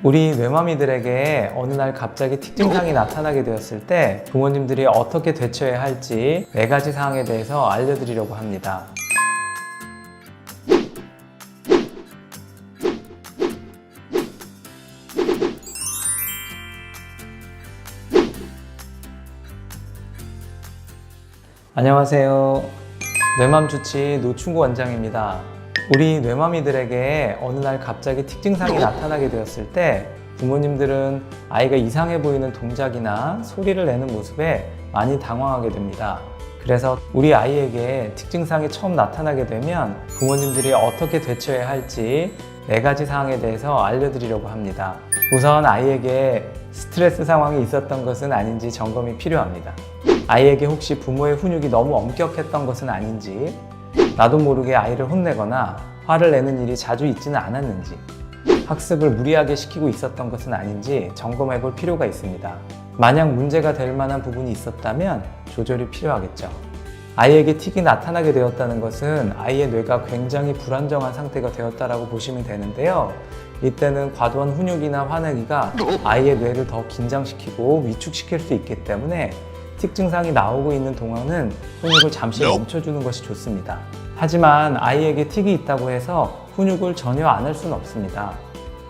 우리 뇌마미들에게 어느 날 갑자기 틱 증상이 나타나게 되었을 때 부모님들이 어떻게 대처해야 할지 4가지 사항에 대해서 알려드리려고 합니다. 안녕하세요. 뇌맘주치 노충구 원장입니다. 우리 뇌마미들에게 어느 날 갑자기 틱 증상이 나타나게 되었을 때 부모님들은 아이가 이상해 보이는 동작이나 소리를 내는 모습에 많이 당황하게 됩니다. 그래서 우리 아이에게 틱 증상이 처음 나타나게 되면 부모님들이 어떻게 대처해야 할지 4가지 사항에 대해서 알려드리려고 합니다. 우선 아이에게 스트레스 상황이 있었던 것은 아닌지 점검이 필요합니다. 아이에게 혹시 부모의 훈육이 너무 엄격했던 것은 아닌지, 나도 모르게 아이를 혼내거나 화를 내는 일이 자주 있지는 않았는지, 학습을 무리하게 시키고 있었던 것은 아닌지 점검해 볼 필요가 있습니다. 만약 문제가 될 만한 부분이 있었다면 조절이 필요하겠죠. 아이에게 틱이 나타나게 되었다는 것은 아이의 뇌가 굉장히 불안정한 상태가 되었다고 보시면 되는데요. 이때는 과도한 훈육이나 화내기가 아이의 뇌를 더 긴장시키고 위축시킬 수 있기 때문에 틱 증상이 나오고 있는 동안은 훈육을 잠시 멈춰주는 것이 좋습니다. 하지만 아이에게 틱이 있다고 해서 훈육을 전혀 안 할 수는 없습니다.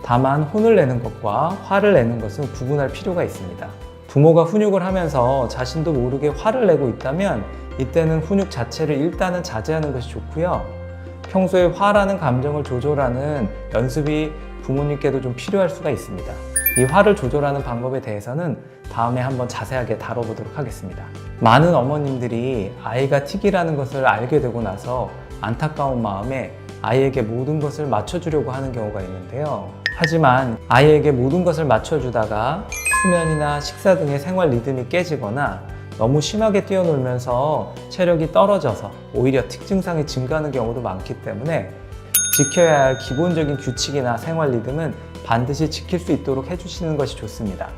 다만 혼을 내는 것과 화를 내는 것은 구분할 필요가 있습니다. 부모가 훈육을 하면서 자신도 모르게 화를 내고 있다면 이때는 훈육 자체를 일단은 자제하는 것이 좋고요. 평소에 화라는 감정을 조절하는 연습이 부모님께도 좀 필요할 수가 있습니다. 이 화를 조절하는 방법에 대해서는 다음에 한번 자세하게 다뤄보도록 하겠습니다. 많은 어머님들이 아이가 틱이라는 것을 알게 되고 나서 안타까운 마음에 아이에게 모든 것을 맞춰주려고 하는 경우가 있는데요. 하지만 아이에게 모든 것을 맞춰주다가 수면이나 식사 등의 생활 리듬이 깨지거나 너무 심하게 뛰어놀면서 체력이 떨어져서 오히려 틱 증상이 증가하는 경우도 많기 때문에 지켜야 할 기본적인 규칙이나 생활 리듬은 반드시 지킬 수 있도록 해주시는 것이 좋습니다.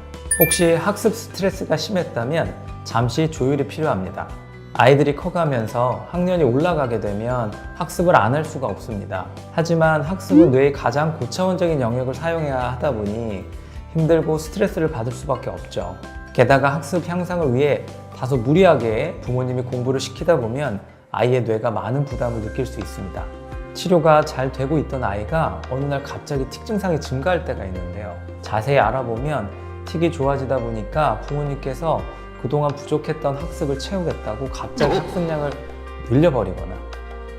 혹시 학습 스트레스가 심했다면 잠시 조율이 필요합니다. 아이들이 커가면서 학년이 올라가게 되면 학습을 안 할 수가 없습니다. 하지만 학습은 뇌의 가장 고차원적인 영역을 사용해야 하다 보니 힘들고 스트레스를 받을 수밖에 없죠. 게다가 학습 향상을 위해 다소 무리하게 부모님이 공부를 시키다 보면 아이의 뇌가 많은 부담을 느낄 수 있습니다. 치료가 잘 되고 있던 아이가 어느 날 갑자기 틱 증상이 증가할 때가 있는데요. 자세히 알아보면 틱이 좋아지다 보니까 부모님께서 그동안 부족했던 학습을 채우겠다고 갑자기 학습량을 늘려버리거나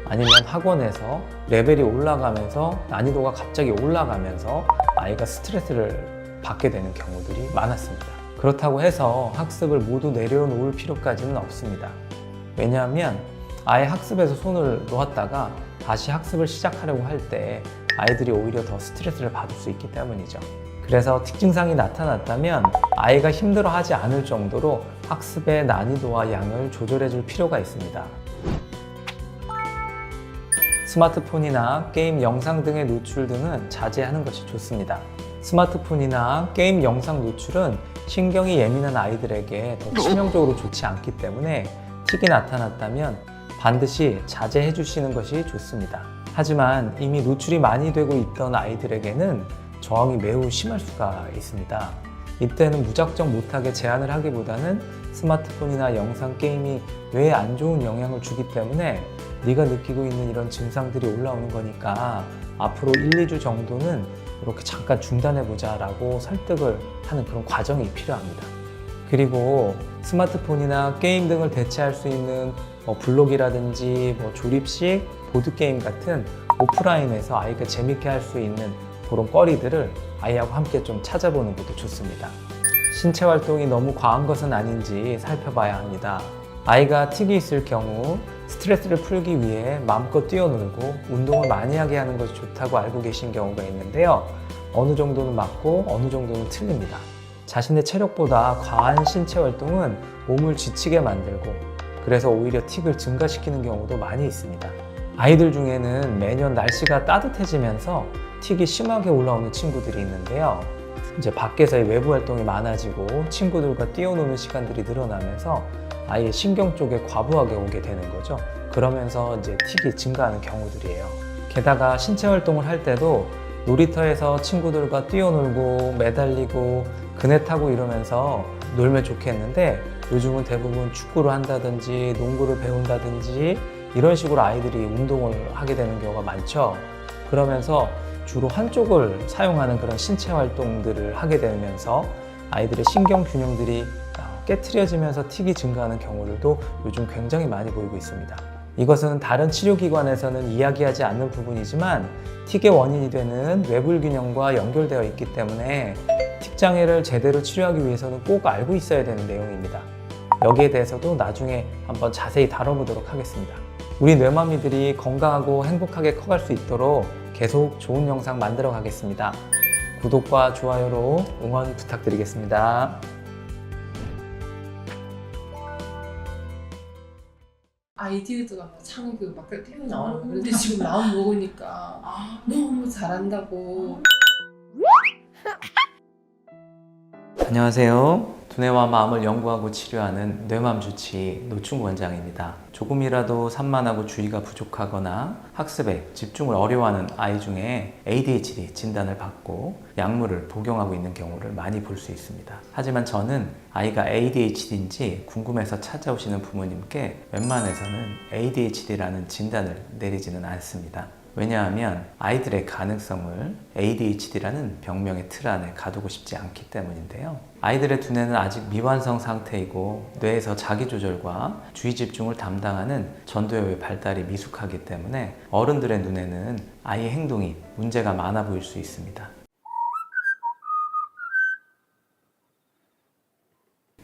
아니면 학원에서 레벨이 올라가면서 난이도가 갑자기 올라가면서 아이가 스트레스를 받게 되는 경우들이 많았습니다. 그렇다고 해서 학습을 모두 내려놓을 필요까지는 없습니다. 왜냐하면 아예 학습에서 손을 놓았다가 다시 학습을 시작하려고 할 때 아이들이 오히려 더 스트레스를 받을 수 있기 때문이죠. 그래서 틱 증상이 나타났다면 아이가 힘들어하지 않을 정도로 학습의 난이도와 양을 조절해 줄 필요가 있습니다. 스마트폰이나 게임 영상 등의 노출 등은 자제하는 것이 좋습니다. 스마트폰이나 게임 영상 노출은 신경이 예민한 아이들에게 더 치명적으로 좋지 않기 때문에 틱이 나타났다면 반드시 자제해 주시는 것이 좋습니다. 하지만 이미 노출이 많이 되고 있던 아이들에게는 저항이 매우 심할 수가 있습니다. 이때는 무작정 못하게 제한을 하기보다는 스마트폰이나 영상 게임이 뇌에 안 좋은 영향을 주기 때문에 네가 느끼고 있는 이런 증상들이 올라오는 거니까 앞으로 1, 2주 정도는 이렇게 잠깐 중단해보자 라고 설득을 하는 그런 과정이 필요합니다. 그리고 스마트폰이나 게임 등을 대체할 수 있는 블록이라든지 조립식, 보드게임 같은 오프라인에서 아이가 재밌게 할 수 있는 그런 거리들을 아이하고 함께 좀 찾아보는 것도 좋습니다. 신체 활동이 너무 과한 것은 아닌지 살펴봐야 합니다. 아이가 틱이 있을 경우 스트레스를 풀기 위해 마음껏 뛰어놀고 운동을 많이 하게 하는 것이 좋다고 알고 계신 경우가 있는데요. 어느 정도는 맞고 어느 정도는 틀립니다. 자신의 체력보다 과한 신체 활동은 몸을 지치게 만들고 그래서 오히려 틱을 증가시키는 경우도 많이 있습니다. 아이들 중에는 매년 날씨가 따뜻해지면서 틱이 심하게 올라오는 친구들이 있는데요. 이제 밖에서의 외부 활동이 많아지고 친구들과 뛰어노는 시간들이 늘어나면서 아이의 신경 쪽에 과부하게 오게 되는 거죠. 그러면서 이제 틱이 증가하는 경우들이에요. 게다가 신체 활동을 할 때도 놀이터에서 친구들과 뛰어놀고 매달리고 그네 타고 이러면서 놀면 좋겠는데 요즘은 대부분 축구를 한다든지 농구를 배운다든지 이런 식으로 아이들이 운동을 하게 되는 경우가 많죠. 그러면서 주로 한쪽을 사용하는 그런 신체 활동들을 하게 되면서 아이들의 신경 균형들이 깨트려지면서 틱이 증가하는 경우들도 요즘 굉장히 많이 보이고 있습니다. 이것은 다른 치료기관에서는 이야기하지 않는 부분이지만 틱의 원인이 되는 뇌불균형과 연결되어 있기 때문에 틱 장애를 제대로 치료하기 위해서는 꼭 알고 있어야 되는 내용입니다. 여기에 대해서도 나중에 한번 자세히 다뤄보도록 하겠습니다. 우리 뇌마미들이 건강하고 행복하게 커갈 수 있도록 계속 좋은 영상 만들어 가겠습니다. 구독과 좋아요로 응원 부탁드리겠습니다. 아이디어가 창이 막 튀어나오는 거. 그런데 지금 마음 먹으니까 너무 잘한다고. 안녕하세요. 두뇌와 마음을 연구하고 치료하는 뇌맘주치 노충구 원장입니다. 조금이라도 산만하고 주의가 부족하거나 학습에 집중을 어려워하는 아이 중에 ADHD 진단을 받고 약물을 복용하고 있는 경우를 많이 볼 수 있습니다. 하지만 저는 아이가 ADHD인지 궁금해서 찾아오시는 부모님께 웬만해서는 ADHD라는 진단을 내리지는 않습니다. 왜냐하면 아이들의 가능성을 ADHD라는 병명의 틀 안에 가두고 싶지 않기 때문인데요. 아이들의 두뇌는 아직 미완성 상태이고 뇌에서 자기조절과 주의 집중을 담당하는 전두엽의 발달이 미숙하기 때문에 어른들의 눈에는 아이의 행동이 문제가 많아 보일 수 있습니다.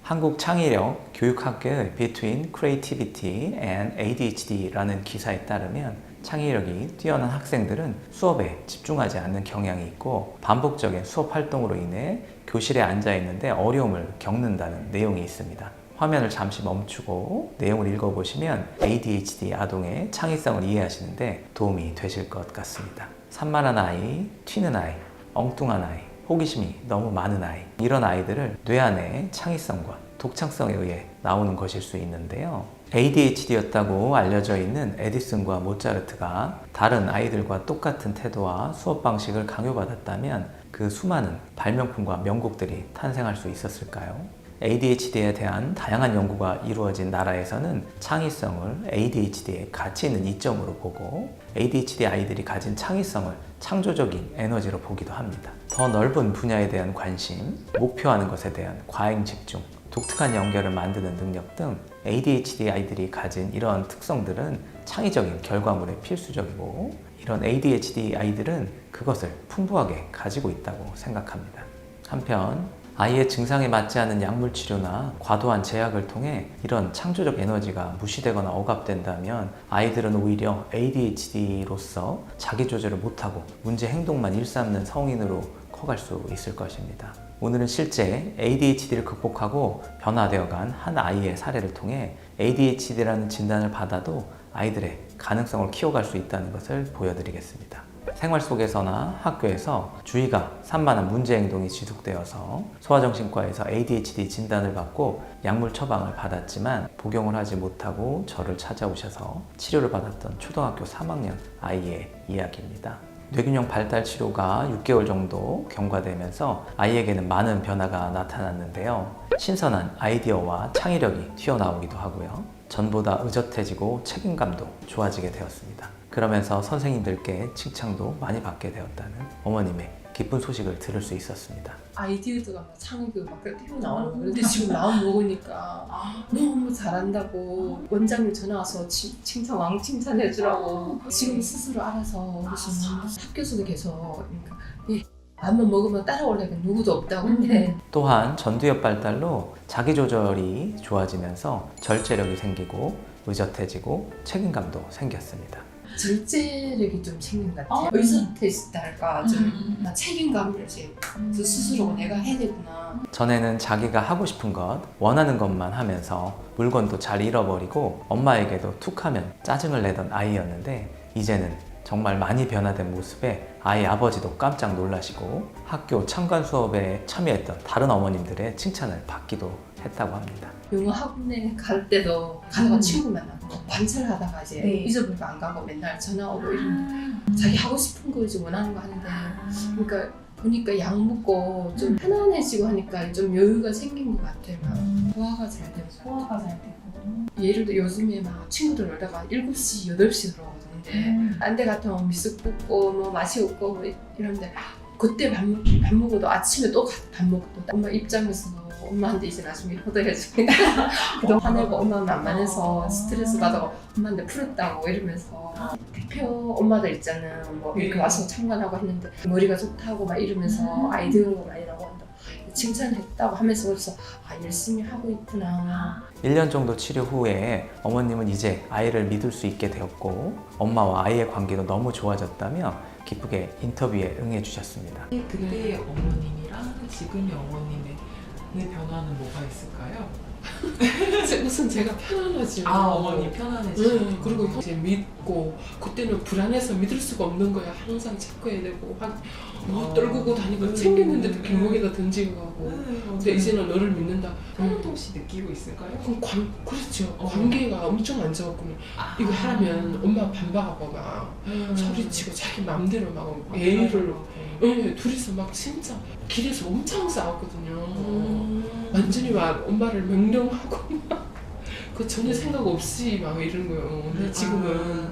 한국창의력 교육학교의 Between Creativity and ADHD라는 기사에 따르면 창의력이 뛰어난 학생들은 수업에 집중하지 않는 경향이 있고 반복적인 수업 활동으로 인해 교실에 앉아 있는데 어려움을 겪는다는 내용이 있습니다. 화면을 잠시 멈추고 내용을 읽어보시면 ADHD 아동의 창의성을 이해하시는데 도움이 되실 것 같습니다. 산만한 아이, 튀는 아이, 엉뚱한 아이, 호기심이 너무 많은 아이, 이런 아이들을 뇌 안의 창의성과 독창성에 의해 나오는 것일 수 있는데요. ADHD였다고 알려져 있는 에디슨과 모차르트가 다른 아이들과 똑같은 태도와 수업 방식을 강요받았다면 그 수많은 발명품과 명곡들이 탄생할 수 있었을까요? ADHD에 대한 다양한 연구가 이루어진 나라에서는 창의성을 ADHD의 가치 있는 이점으로 보고 ADHD 아이들이 가진 창의성을 창조적인 에너지로 보기도 합니다. 더 넓은 분야에 대한 관심, 목표하는 것에 대한 과잉 집중, 독특한 연결을 만드는 능력 등 ADHD 아이들이 가진 이런 특성들은 창의적인 결과물에 필수적이고 이런 ADHD 아이들은 그것을 풍부하게 가지고 있다고 생각합니다. 한편 아이의 증상에 맞지 않은 약물 치료나 과도한 제약을 통해 이런 창조적 에너지가 무시되거나 억압된다면 아이들은 오히려 ADHD로서 자기 조절을 못하고 문제 행동만 일삼는 성인으로 커갈 수 있을 것입니다. 오늘은 실제 ADHD를 극복하고 변화되어간 한 아이의 사례를 통해 ADHD라는 진단을 받아도 아이들의 가능성을 키워갈 수 있다는 것을 보여드리겠습니다. 생활 속에서나 학교에서 주의가 산만한 문제 행동이 지속되어서 소아정신과에서 ADHD 진단을 받고 약물 처방을 받았지만 복용을 하지 못하고 저를 찾아오셔서 치료를 받았던 초등학교 3학년 아이의 이야기입니다. 뇌균형 발달 치료가 6개월 정도 경과되면서 아이에게는 많은 변화가 나타났는데요. 신선한 아이디어와 창의력이 튀어나오기도 하고요. 전보다 의젓해지고 책임감도 좋아지게 되었습니다. 그러면서 선생님들께 칭찬도 많이 받게 되었다는 어머님의 기쁜 소식을 들을 수 있었습니다. 아이디어가 창이 막 튀어나오는 거. 그런데 지금 마음 먹으니까 너무 잘한다고. 원장님 전화 와서 칭찬 왕칭찬해주라고. 지금 스스로 알아서 그러시면 학교에서도 계속 그러니까 밥만 먹으면 따라오려면 누구도 없다고. 근데 또한 전두엽 발달로 자기조절이 좋아지면서 절제력이 생기고 의젓해지고 책임감도 생겼습니다. 절제력이 좀 생긴 것 같아요. 의젓해지달까 좀 책임감을 이제 스스로 내가 해야 되구나. 전에는 자기가 하고 싶은 것, 원하는 것만 하면서 물건도 잘 잃어버리고 엄마에게도 툭 하면 짜증을 내던 아이였는데 이제는 정말 많이 변화된 모습에 아이 아버지도 깜짝 놀라시고 학교 참관 수업에 참여했던 다른 어머님들의 칭찬을 받기도 했다고 합니다. 영어 학원에 갈 때도 가다가 친구 만나고 관찰하다가 이제 네. 잊어버리고 안 가고 맨날 전화 오고 이러는데 자기 하고 싶은 거 이제 원하는 거 하는데 그러니까 보니까 약 먹고 좀 편안해지고 하니까 좀 여유가 생긴 것 같아요. 막 소화가 잘 되고 소화가 잘 되고. 예를 들어 요즘에 막 친구들 놀다가 7시, 8시 들어오는데 딴 데 같으면 미숫 붓고 뭐 맛이 없고 뭐 이런데 그때 밥 먹어도 아침에 또 밥 먹고 엄마 입장에서 엄마한테 이제 나중에 효도해줍니다. 그동안 화내고 엄마 만만해서 스트레스 받아서 엄마한테 풀었다고 이러면서 대표 엄마들 있잖아요. 뭐 이렇게 와서 참관하고 했는데 머리가 좋다고 막 이러면서 아이디어가 많이 나고 한다. 칭찬했다고 하면서 그래서 열심히 하고 있구나. 1년 정도 치료 후에 어머님은 이제 아이를 믿을 수 있게 되었고 엄마와 아이의 관계도 너무 좋아졌다며 기쁘게 인터뷰에 응해주셨습니다. 그때 어머님이랑 지금의 어머님의 변화는 뭐가 있을까요? 우선 제가 편안하죠. 어머니 편안해지죠. 그리고 이제 믿고 그때는 불안해서 믿을 수가 없는 거야. 항상 체크해야 되고 뭐 떨구고 다니고 챙겼는데도 길목에다 던지고 가고. 근데 이제는 너를 믿는다. 한동씨 느끼고 있을까요? 그럼 그렇죠. 관계가 엄청 안 좋았군요. 이거 하라면 엄마 반박하고 막 소리치고 자기 맘대로 막 예의를 둘이서 막 진짜 길에서 엄청 싸웠거든요. 완전히 막 엄마를 명령하고 막 그 전혀 생각 없이 막 이런 거예요. 근데 지금은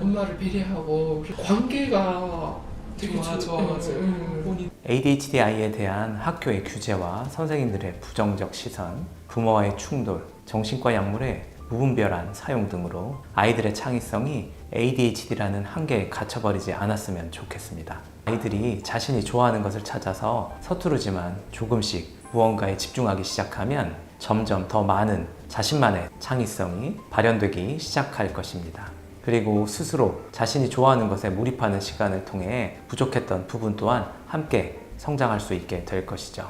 엄마를 배려하고 관계가 되게 좋아가지고 ADHD 아이에 대한 학교의 규제와 선생님들의 부정적 시선, 부모와의 충돌, 정신과 약물의 무분별한 사용 등으로 아이들의 창의성이 ADHD라는 한계에 갇혀버리지 않았으면 좋겠습니다. 아이들이 자신이 좋아하는 것을 찾아서 서투르지만 조금씩 무언가에 집중하기 시작하면 점점 더 많은 자신만의 창의성이 발현되기 시작할 것입니다. 그리고 스스로 자신이 좋아하는 것에 몰입하는 시간을 통해 부족했던 부분 또한 함께 성장할 수 있게 될 것이죠.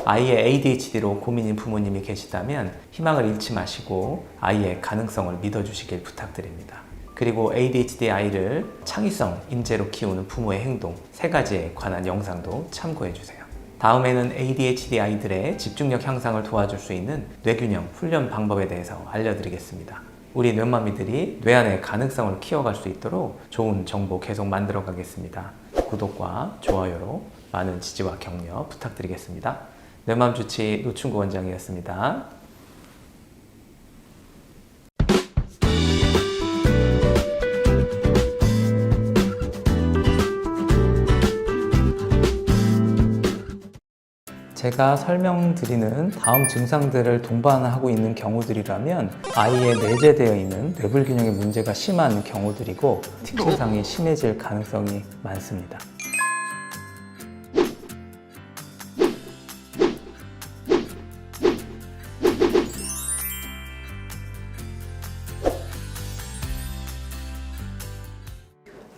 아이의 ADHD로 고민인 부모님이 계시다면 희망을 잃지 마시고 아이의 가능성을 믿어주시길 부탁드립니다. 그리고 ADHD 아이를 창의성 인재로 키우는 부모의 행동 3가지에 관한 영상도 참고해주세요. 다음에는 ADHD 아이들의 집중력 향상을 도와줄 수 있는 뇌균형 훈련 방법에 대해서 알려드리겠습니다. 우리 뇌마미들이 뇌 안의 가능성을 키워갈 수 있도록 좋은 정보 계속 만들어 가겠습니다. 구독과 좋아요로 많은 지지와 격려 부탁드리겠습니다. 뇌맘주치 노충구 원장이었습니다. 제가 설명드리는 다음 증상들을 동반하고 있는 경우들이라면 아이에 내재되어 있는 뇌불균형의 문제가 심한 경우들이고 특징상이 심해질 가능성이 많습니다.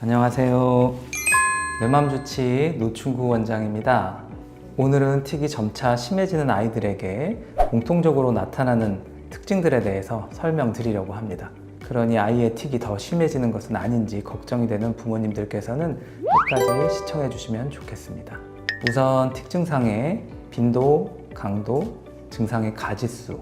안녕하세요. 뇌맘주치 노충구 원장입니다. 오늘은 틱이 점차 심해지는 아이들에게 공통적으로 나타나는 특징들에 대해서 설명드리려고 합니다. 그러니 아이의 틱이 더 심해지는 것은 아닌지 걱정이 되는 부모님들께서는 끝까지 시청해 주시면 좋겠습니다. 우선 틱 증상의 빈도, 강도, 증상의 가지수,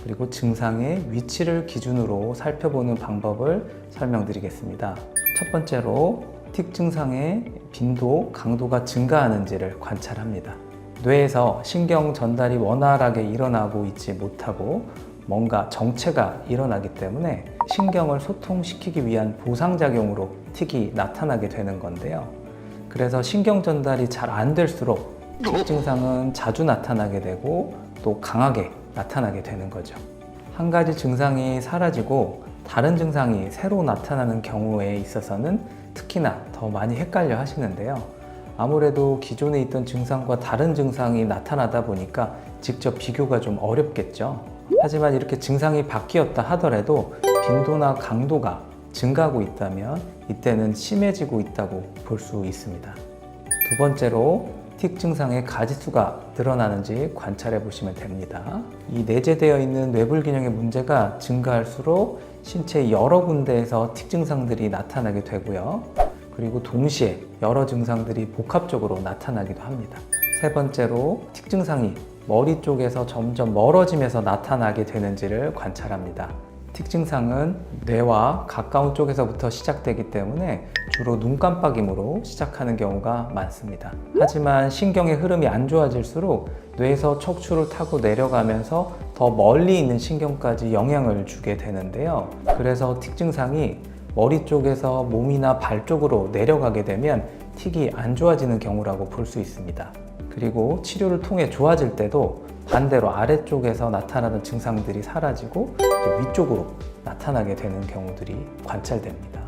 그리고 증상의 위치를 기준으로 살펴보는 방법을 설명드리겠습니다. 첫 번째로 틱 증상의 빈도, 강도가 증가하는지를 관찰합니다. 뇌에서 신경 전달이 원활하게 일어나고 있지 못하고 뭔가 정체가 일어나기 때문에 신경을 소통시키기 위한 보상작용으로 틱이 나타나게 되는 건데요. 그래서 신경 전달이 잘 안 될수록 틱 증상은 자주 나타나게 되고 또 강하게 나타나게 되는 거죠. 한 가지 증상이 사라지고 다른 증상이 새로 나타나는 경우에 있어서는 특히나 더 많이 헷갈려 하시는데요. 아무래도 기존에 있던 증상과 다른 증상이 나타나다 보니까 직접 비교가 좀 어렵겠죠. 하지만 이렇게 증상이 바뀌었다 하더라도 빈도나 강도가 증가하고 있다면 이때는 심해지고 있다고 볼 수 있습니다. 두 번째로 틱 증상의 가지수가 늘어나는지 관찰해 보시면 됩니다. 이 내재되어 있는 뇌불균형의 문제가 증가할수록 신체 여러 군데에서 틱 증상들이 나타나게 되고요. 그리고 동시에 여러 증상들이 복합적으로 나타나기도 합니다. 세 번째로 틱증상이 머리 쪽에서 점점 멀어지면서 나타나게 되는지를 관찰합니다. 틱증상은 뇌와 가까운 쪽에서부터 시작되기 때문에 주로 눈 깜빡임으로 시작하는 경우가 많습니다. 하지만 신경의 흐름이 안 좋아질수록 뇌에서 척추를 타고 내려가면서 더 멀리 있는 신경까지 영향을 주게 되는데요. 그래서 틱증상이 머리 쪽에서 몸이나 발 쪽으로 내려가게 되면 틱이 안 좋아지는 경우라고 볼 수 있습니다. 그리고 치료를 통해 좋아질 때도 반대로 아래쪽에서 나타나는 증상들이 사라지고 위쪽으로 나타나게 되는 경우들이 관찰됩니다.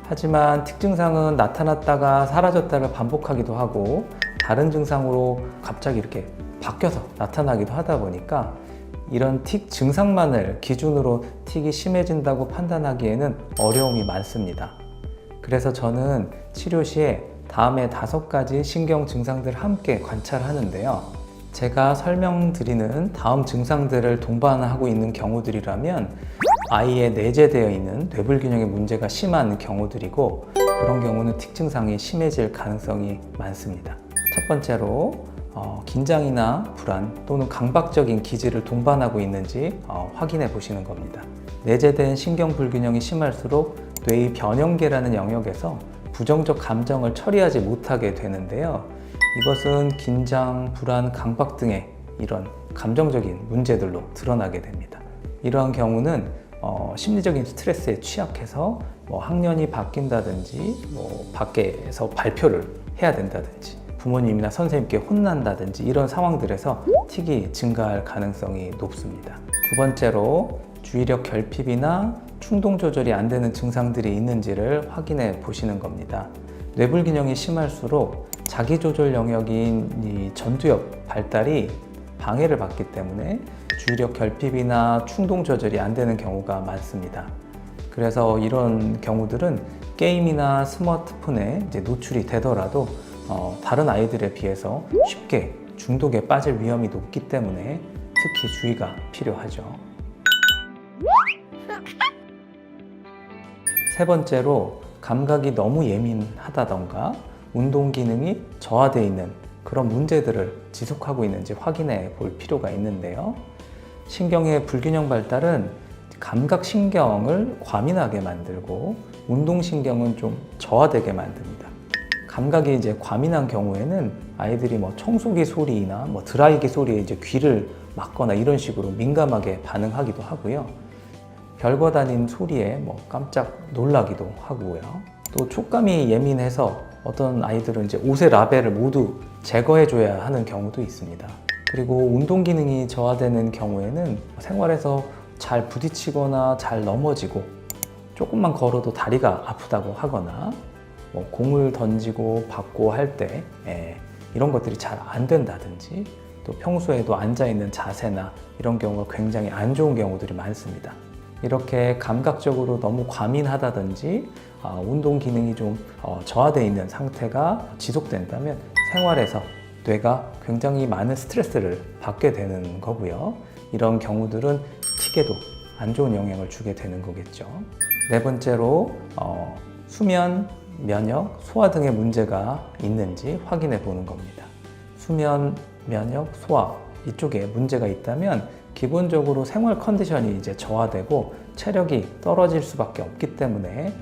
하지만 틱 증상은 나타났다가 사라졌다를 반복하기도 하고 다른 증상으로 갑자기 이렇게 바뀌어서 나타나기도 하다 보니까 이런 틱 증상만을 기준으로 틱이 심해진다고 판단하기에는 어려움이 많습니다. 그래서 저는 치료 시에 다음에 5가지 신경 증상들을 함께 관찰하는데요. 제가 설명드리는 다음 증상들을 동반하고 있는 경우들이라면 아이의 내재되어 있는 뇌불균형의 문제가 심한 경우들이고 그런 경우는 틱 증상이 심해질 가능성이 많습니다. 첫 번째로 긴장이나 불안 또는 강박적인 기질을 동반하고 있는지 확인해 보시는 겁니다. 내재된 신경 불균형이 심할수록 뇌의 변형계라는 영역에서 부정적 감정을 처리하지 못하게 되는데요. 이것은 긴장, 불안, 강박 등의 이런 감정적인 문제들로 드러나게 됩니다. 이러한 경우는 심리적인 스트레스에 취약해서 학년이 바뀐다든지 밖에서 발표를 해야 된다든지 부모님이나 선생님께 혼난다든지 이런 상황들에서 틱이 증가할 가능성이 높습니다. 두 번째로 주의력 결핍이나 충동 조절이 안 되는 증상들이 있는지를 확인해 보시는 겁니다. 뇌불균형이 심할수록 자기조절 영역인 이 전두엽 발달이 방해를 받기 때문에 주의력 결핍이나 충동 조절이 안 되는 경우가 많습니다. 그래서 이런 경우들은 게임이나 스마트폰에 노출이 되더라도 다른 아이들에 비해서 쉽게 중독에 빠질 위험이 높기 때문에 특히 주의가 필요하죠. 세 번째로 감각이 너무 예민하다던가 운동 기능이 저하되어 있는 그런 문제들을 지속하고 있는지 확인해 볼 필요가 있는데요. 신경의 불균형 발달은 감각신경을 과민하게 만들고 운동신경은 좀 저하되게 만듭니다. 감각이 이제 과민한 경우에는 아이들이 청소기 소리나 드라이기 소리에 이제 귀를 막거나 이런 식으로 민감하게 반응하기도 하고요. 별거 아닌 소리에 깜짝 놀라기도 하고요. 또 촉감이 예민해서 어떤 아이들은 이제 옷의 라벨을 모두 제거해줘야 하는 경우도 있습니다. 그리고 운동 기능이 저하되는 경우에는 생활에서 잘 부딪히거나 잘 넘어지고 조금만 걸어도 다리가 아프다고 하거나 공을 던지고 받고 할 때 이런 것들이 잘 안 된다든지 또 평소에도 앉아있는 자세나 이런 경우가 굉장히 안 좋은 경우들이 많습니다. 이렇게 감각적으로 너무 과민하다든지 운동 기능이 좀 저하되어 있는 상태가 지속된다면 생활에서 뇌가 굉장히 많은 스트레스를 받게 되는 거고요. 이런 경우들은 틱에도 안 좋은 영향을 주게 되는 거겠죠. 네 번째로 수면, 면역, 소화 등의 문제가 있는지 확인해 보는 겁니다. 수면, 면역, 소화 이쪽에 문제가 있다면 기본적으로 생활 컨디션이 이제 저하되고 체력이 떨어질 수밖에 없기 때문에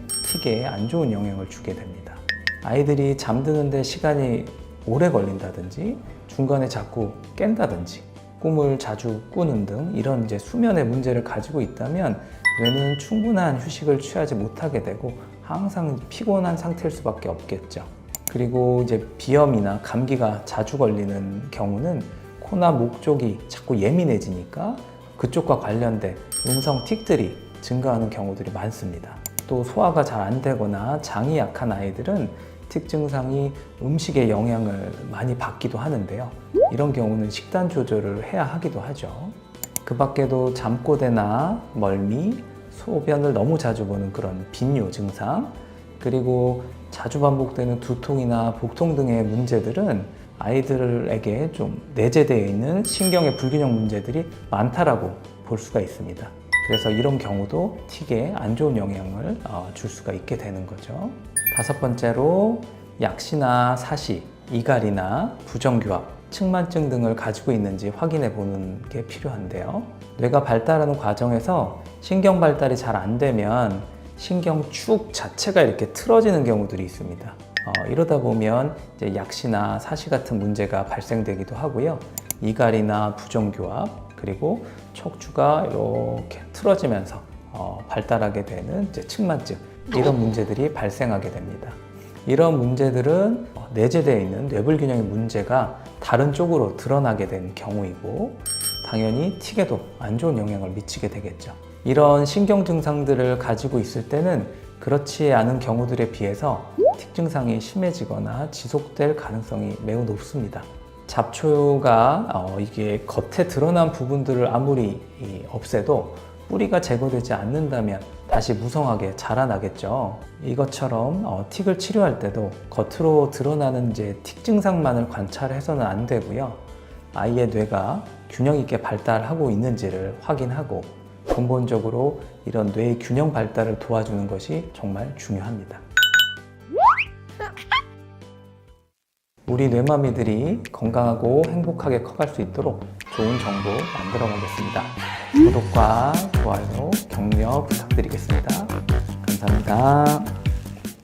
틱에 안 좋은 영향을 주게 됩니다. 아이들이 잠드는데 시간이 오래 걸린다든지 중간에 자꾸 깬다든지 꿈을 자주 꾸는 등 이런 이제 수면의 문제를 가지고 있다면 뇌는 충분한 휴식을 취하지 못하게 되고 항상 피곤한 상태일 수밖에 없겠죠. 그리고 이제 비염이나 감기가 자주 걸리는 경우는 코나 목 쪽이 자꾸 예민해지니까 그쪽과 관련된 음성 틱들이 증가하는 경우들이 많습니다. 또 소화가 잘 안 되거나 장이 약한 아이들은 틱 증상이 음식의 영향을 많이 받기도 하는데요. 이런 경우는 식단 조절을 해야 하기도 하죠. 그 밖에도 잠꼬대나 멀미, 소변을 너무 자주 보는 그런 빈뇨 증상, 그리고 자주 반복되는 두통이나 복통 등의 문제들은 아이들에게 좀 내재되어 있는 신경의 불균형 문제들이 많다라고 볼 수가 있습니다. 그래서 이런 경우도 틱에 안 좋은 영향을 줄 수가 있게 되는 거죠. 다섯 번째로 약시나 사시, 이갈이나 부정교합 측만증 등을 가지고 있는지 확인해 보는 게 필요한데요. 뇌가 발달하는 과정에서 신경 발달이 잘 안 되면 신경축 자체가 이렇게 틀어지는 경우들이 있습니다. 이러다 보면 이제 약시나 사시 같은 문제가 발생되기도 하고요. 이갈이나 부정교합, 그리고 척추가 이렇게 틀어지면서 발달하게 되는 이제 측만증, 이런 문제들이 발생하게 됩니다. 이런 문제들은 내재되어 있는 뇌불균형의 문제가 다른 쪽으로 드러나게 된 경우이고, 당연히 틱에도 안 좋은 영향을 미치게 되겠죠. 이런 신경 증상들을 가지고 있을 때는 그렇지 않은 경우들에 비해서 틱 증상이 심해지거나 지속될 가능성이 매우 높습니다. 잡초가 이게 겉에 드러난 부분들을 아무리 없애도 뿌리가 제거되지 않는다면 다시 무성하게 자라나겠죠. 이것처럼 틱을 치료할 때도 겉으로 드러나는 이제 틱 증상만을 관찰해서는 안 되고요. 아이의 뇌가 균형 있게 발달하고 있는지를 확인하고 근본적으로 이런 뇌의 균형 발달을 도와주는 것이 정말 중요합니다. 우리 뇌마미들이 건강하고 행복하게 커갈 수 있도록 좋은 정보 만들어 가겠습니다. 구독과 좋아요, 격려 부탁드리겠습니다. 감사합니다.